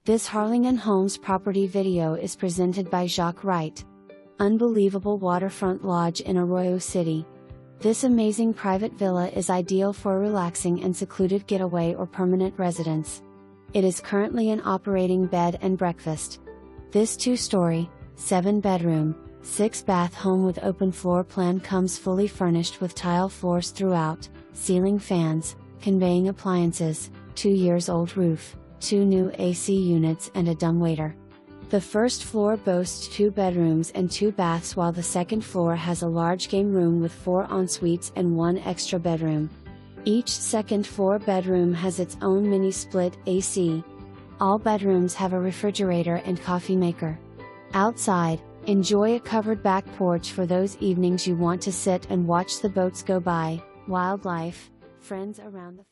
This Harlingen Homes property video is presented by Jacques Wright. Unbelievable waterfront lodge in Arroyo City. This amazing private villa is ideal for a relaxing and secluded getaway or permanent residence. It is currently an operating bed and breakfast. This 2-story, 7-bedroom, 6-bath home with open floor plan comes fully furnished with tile floors throughout, ceiling fans, conveying appliances, 2-year-old roof, 2 new AC units and a dumbwaiter. The first floor boasts 2 bedrooms and 2 baths, while the second floor has a large game room with 4 ensuites and 1 extra bedroom. Each second floor bedroom has its own mini split AC. All bedrooms have a refrigerator and coffee maker. Outside, enjoy a covered back porch for those evenings you want to sit and watch the boats go by, wildlife, friends around the